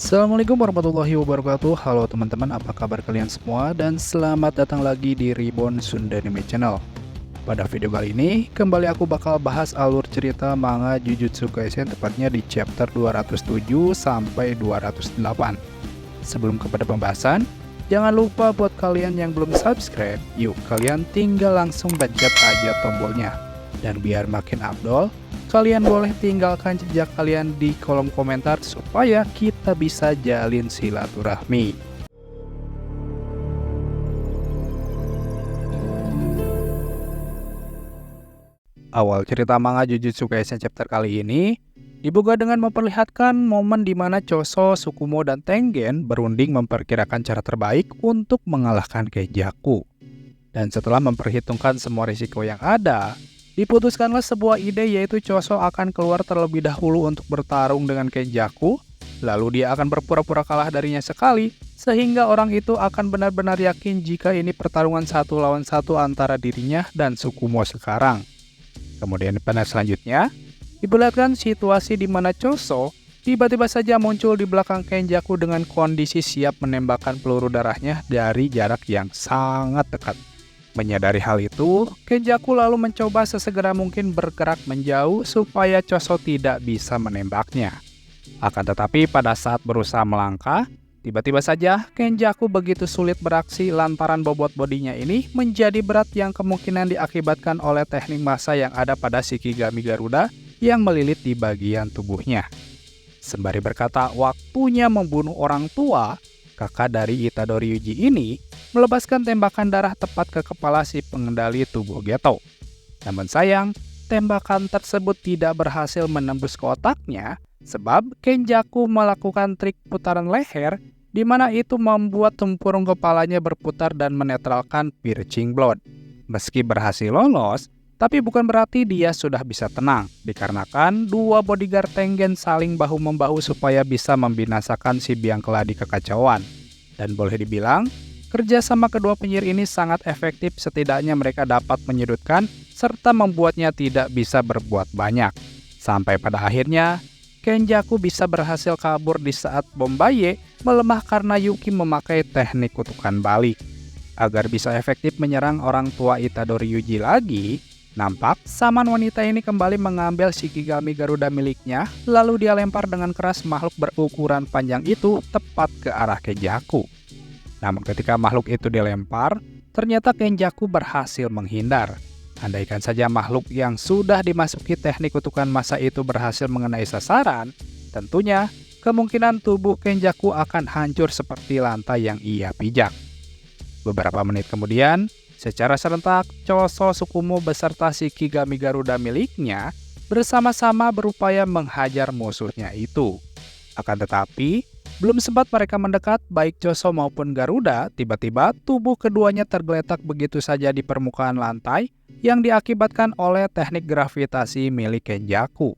Assalamualaikum warahmatullahi wabarakatuh. Halo teman-teman, apa kabar kalian semua? Dan selamat datang lagi di Reborn Sunda Anime Channel. Pada video kali ini, kembali aku bakal bahas alur cerita manga Jujutsu Kaisen, tepatnya di chapter 207 sampai 208. Sebelum kepada pembahasan, jangan lupa buat kalian yang belum subscribe, yuk kalian tinggal langsung pencet aja tombolnya. Dan biar makin afdol, kalian boleh tinggalkan jejak kalian di kolom komentar supaya kita bisa jalin silaturahmi. Awal cerita manga Jujutsu Kaisen chapter kali ini dibuka dengan memperlihatkan momen di mana Choso, Tsukumo, dan Tengen berunding memperkirakan cara terbaik untuk mengalahkan Kenjaku. Dan setelah memperhitungkan semua risiko yang ada, diputuskanlah sebuah ide, yaitu Choso akan keluar terlebih dahulu untuk bertarung dengan Kenjaku, lalu dia akan berpura-pura kalah darinya sekali, sehingga orang itu akan benar-benar yakin jika ini pertarungan 1 lawan 1 antara dirinya dan Tsukumo sekarang. Kemudian pada selanjutnya, diperlihatkan situasi di mana Choso tiba-tiba saja muncul di belakang Kenjaku dengan kondisi siap menembakkan peluru darahnya dari jarak yang sangat dekat. Menyadari hal itu, Kenjaku lalu mencoba sesegera mungkin bergerak menjauh supaya Choso tidak bisa menembaknya. Akan tetapi pada saat berusaha melangkah, tiba-tiba saja Kenjaku begitu sulit beraksi lantaran bobot bodinya ini menjadi berat yang kemungkinan diakibatkan oleh teknik massa yang ada pada Shikigami Garuda yang melilit di bagian tubuhnya. Sembari berkata waktunya membunuh orang tua, kakak dari Itadori Yuji ini melepaskan tembakan darah tepat ke kepala si pengendali tubuh Geto. Namun sayang, tembakan tersebut tidak berhasil menembus ke otaknya sebab Kenjaku melakukan trik putaran leher di mana itu membuat tempurung kepalanya berputar dan menetralkan piercing blood. Meski berhasil lolos, tapi bukan berarti dia sudah bisa tenang, dikarenakan dua bodyguard Tengen saling bahu-membahu supaya bisa membinasakan si biang keladi kekacauan. Dan boleh dibilang, kerjasama kedua penyihir ini sangat efektif, setidaknya mereka dapat menyudutkan serta membuatnya tidak bisa berbuat banyak. Sampai pada akhirnya, Kenjaku bisa berhasil kabur di saat Bombaye melemah karena Yuki memakai teknik kutukan balik. Agar bisa efektif menyerang orang tua Itadori Yuji lagi, nampak saman wanita ini kembali mengambil Shikigami Garuda miliknya, lalu dia lempar dengan keras makhluk berukuran panjang itu tepat ke arah Kenjaku. Namun ketika makhluk itu dilempar, ternyata Kenjaku berhasil menghindar. Andaikan saja makhluk yang sudah dimasuki teknik kutukan massa itu berhasil mengenai sasaran, tentunya kemungkinan tubuh Kenjaku akan hancur seperti lantai yang ia pijak. Beberapa menit kemudian, secara serentak, Choso, Tsukumo beserta Shikigami Garuda miliknya bersama-sama berupaya menghajar musuhnya itu. Akan tetapi, belum sempat mereka mendekat, baik Choso maupun Garuda, tiba-tiba tubuh keduanya tergeletak begitu saja di permukaan lantai yang diakibatkan oleh teknik gravitasi milik Kenjaku.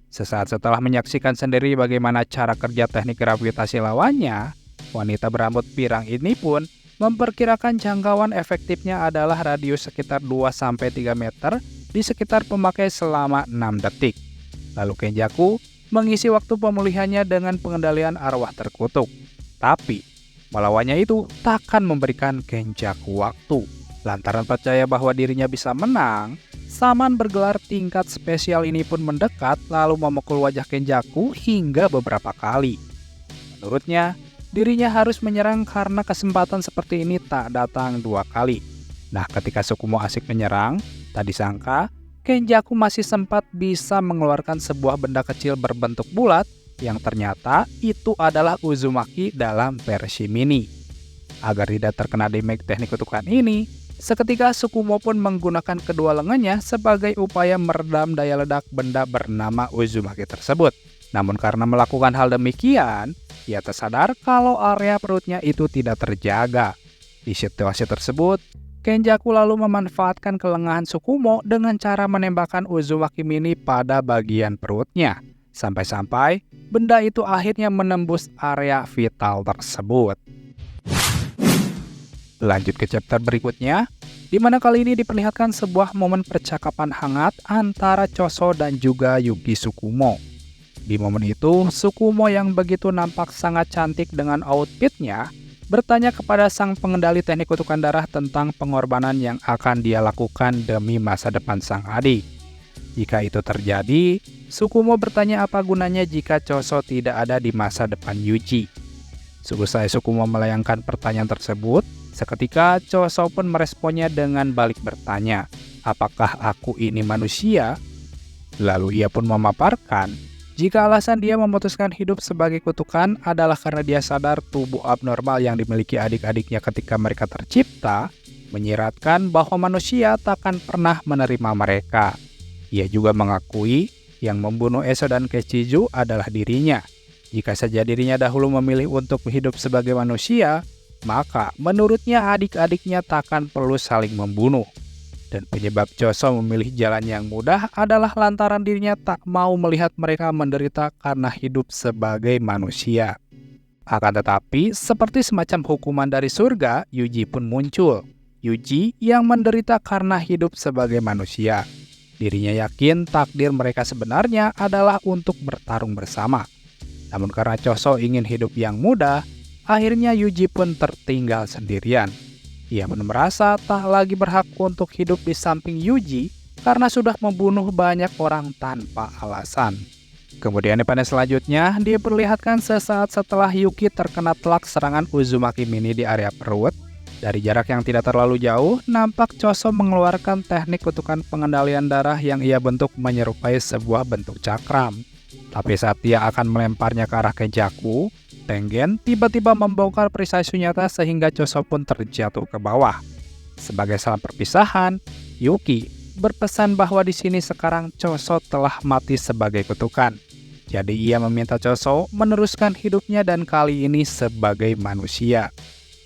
Sesaat setelah menyaksikan sendiri bagaimana cara kerja teknik gravitasi lawannya, wanita berambut pirang ini pun memperkirakan jangkauan efektifnya adalah radius sekitar 2-3 meter di sekitar pemakai selama 6 detik. Lalu Kenjaku mengisi waktu pemulihannya dengan pengendalian arwah terkutuk. Tapi, melawannya itu takkan memberikan Kenjaku waktu. Lantaran percaya bahwa dirinya bisa menang, saman bergelar tingkat spesial ini pun mendekat lalu memukul wajah Kenjaku hingga beberapa kali. Menurutnya, dirinya harus menyerang karena kesempatan seperti ini tak datang 2 kali. Nah, ketika Tsukumo asik menyerang, tak disangka Kenjaku masih sempat bisa mengeluarkan sebuah benda kecil berbentuk bulat yang ternyata itu adalah Uzumaki dalam versi mini. Agar tidak terkena damage teknik kutukan ini, seketika Tsukumo pun menggunakan kedua lengannya sebagai upaya meredam daya ledak benda bernama Uzumaki tersebut. Namun karena melakukan hal demikian, ia tersadar kalau area perutnya itu tidak terjaga. Di situasi tersebut, Kenjaku lalu memanfaatkan kelengahan Tsukumo dengan cara menembakkan Uzumaki mini pada bagian perutnya. Sampai-sampai benda itu akhirnya menembus area vital tersebut. Lanjut ke chapter berikutnya, di mana kali ini diperlihatkan sebuah momen percakapan hangat antara Choso dan juga Yuki Tsukumo. Di momen itu, Sukumo yang begitu nampak sangat cantik dengan outfitnya bertanya kepada sang pengendali teknik kutukan darah tentang pengorbanan yang akan dia lakukan demi masa depan sang adik. Jika itu terjadi, Sukumo bertanya apa gunanya jika Choso tidak ada di masa depan Yuji. Selesai Sukumo melayangkan pertanyaan tersebut, seketika Choso pun meresponnya dengan balik bertanya, "Apakah aku ini manusia?" Lalu ia pun memaparkan, jika alasan dia memutuskan hidup sebagai kutukan adalah karena dia sadar tubuh abnormal yang dimiliki adik-adiknya ketika mereka tercipta, menyiratkan bahwa manusia takkan pernah menerima mereka. Ia juga mengakui yang membunuh Eso dan Keiichiju adalah dirinya. Jika saja dirinya dahulu memilih untuk hidup sebagai manusia, maka menurutnya adik-adiknya takkan perlu saling membunuh. Dan penyebab Choso memilih jalan yang mudah adalah lantaran dirinya tak mau melihat mereka menderita karena hidup sebagai manusia. Akan tetapi, seperti semacam hukuman dari surga, Yuji pun muncul. Yuji yang menderita karena hidup sebagai manusia. Dirinya yakin takdir mereka sebenarnya adalah untuk bertarung bersama. Namun karena Choso ingin hidup yang mudah, akhirnya Yuji pun tertinggal sendirian. Ia pun merasa tak lagi berhak untuk hidup di samping Yuji karena sudah membunuh banyak orang tanpa alasan. Kemudian di panel selanjutnya, diperlihatkan sesaat setelah Yuki terkena telak serangan Uzumaki Mini di area perut. Dari jarak yang tidak terlalu jauh, nampak Choso mengeluarkan teknik kutukan pengendalian darah yang ia bentuk menyerupai sebuah bentuk cakram. Tapi saat dia akan melemparnya ke arah Kenjaku, Tengen tiba-tiba membongkar perisai Sunyata sehingga Choso pun terjatuh ke bawah. Sebagai salam perpisahan, Yuki berpesan bahwa di sini sekarang Choso telah mati sebagai kutukan. Jadi ia meminta Choso meneruskan hidupnya dan kali ini sebagai manusia.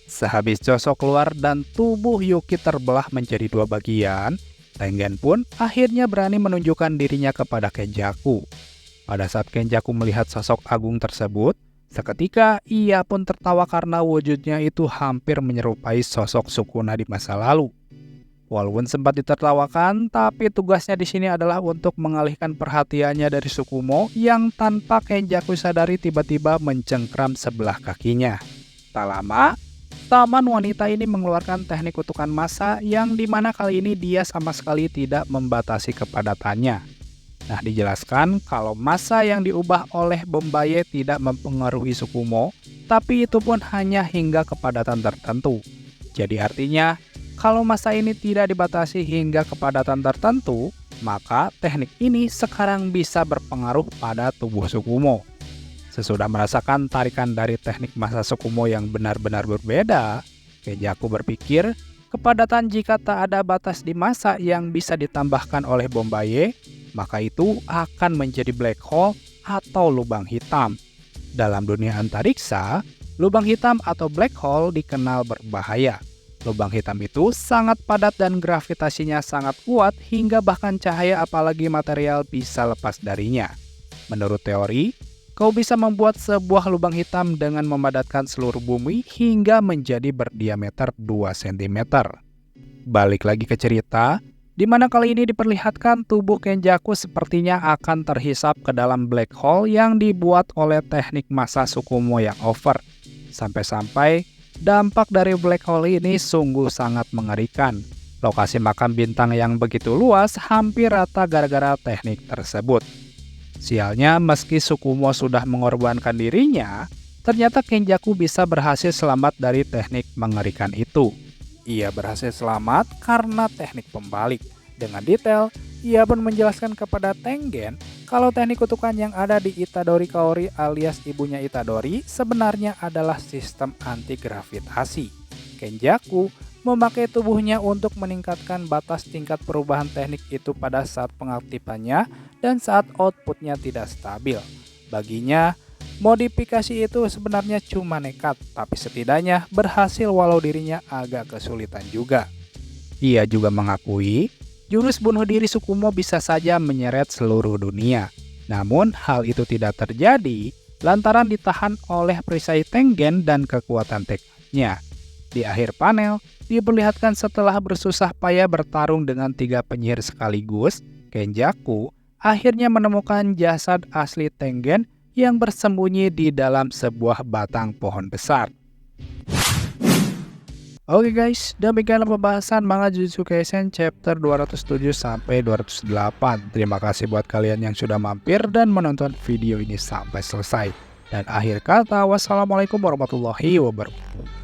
Sehabis Choso keluar dan tubuh Yuki terbelah menjadi dua bagian, Tengen pun akhirnya berani menunjukkan dirinya kepada Kenjaku. Pada saat Kenjaku melihat sosok agung tersebut, seketika ia pun tertawa karena wujudnya itu hampir menyerupai sosok Sukuna di masa lalu. Walaupun sempat ditertawakan, tapi tugasnya di sini adalah untuk mengalihkan perhatiannya dari Sukumo yang tanpa Kenjaku sadari tiba-tiba mencengkram sebelah kakinya. Tak lama, taman wanita ini mengeluarkan teknik kutukan massa yang dimana kali ini dia sama sekali tidak membatasi kepadatannya. Nah, dijelaskan kalau massa yang diubah oleh Bombaye tidak mempengaruhi Sukumo, tapi itu pun hanya hingga kepadatan tertentu. Jadi artinya, kalau massa ini tidak dibatasi hingga kepadatan tertentu, maka teknik ini sekarang bisa berpengaruh pada tubuh Sukumo. Sesudah merasakan tarikan dari teknik massa Sukumo yang benar-benar berbeda, Kenjaku berpikir, kepadatan jika tak ada batas di massa yang bisa ditambahkan oleh Bombaye, maka itu akan menjadi black hole atau lubang hitam. Dalam dunia antariksa, lubang hitam atau black hole dikenal berbahaya. Lubang hitam itu sangat padat dan gravitasinya sangat kuat hingga bahkan cahaya apalagi material bisa lepas darinya. Menurut teori, kau bisa membuat sebuah lubang hitam dengan memadatkan seluruh bumi hingga menjadi berdiameter 2 cm. Balik lagi ke cerita, di mana kali ini diperlihatkan tubuh Kenjaku sepertinya akan terhisap ke dalam black hole yang dibuat oleh teknik massa Sukumo yang over. Sampai-sampai dampak dari black hole ini sungguh sangat mengerikan. Lokasi makam bintang yang begitu luas hampir rata gara-gara teknik tersebut. Sialnya, meski Sukumo sudah mengorbankan dirinya, ternyata Kenjaku bisa berhasil selamat dari teknik mengerikan itu. Ia berhasil selamat karena teknik pembalik. Dengan detail, ia pun menjelaskan kepada Tengen kalau teknik kutukan yang ada di Itadori Kaori alias ibunya Itadori sebenarnya adalah sistem anti-gravitasi. Kenjaku memakai tubuhnya untuk meningkatkan batas tingkat perubahan teknik itu pada saat pengaktifannya dan saat outputnya tidak stabil. Baginya, modifikasi itu sebenarnya cuma nekat, tapi setidaknya berhasil walau dirinya agak kesulitan juga. Ia juga mengakui, jurus bunuh diri Sukumo bisa saja menyeret seluruh dunia. Namun hal itu tidak terjadi lantaran ditahan oleh perisai Tengen dan kekuatan tekadnya. Di akhir panel, diperlihatkan setelah bersusah payah bertarung dengan 3 penyihir sekaligus, Kenjaku akhirnya menemukan jasad asli Tengen yang bersembunyi di dalam sebuah batang pohon besar. Oke guys, demikianlah pembahasan manga Jujutsu Kaisen chapter 207 sampai 208. Terima kasih buat kalian yang sudah mampir dan menonton video ini sampai selesai. Dan akhir kata, wassalamualaikum warahmatullahi wabarakatuh.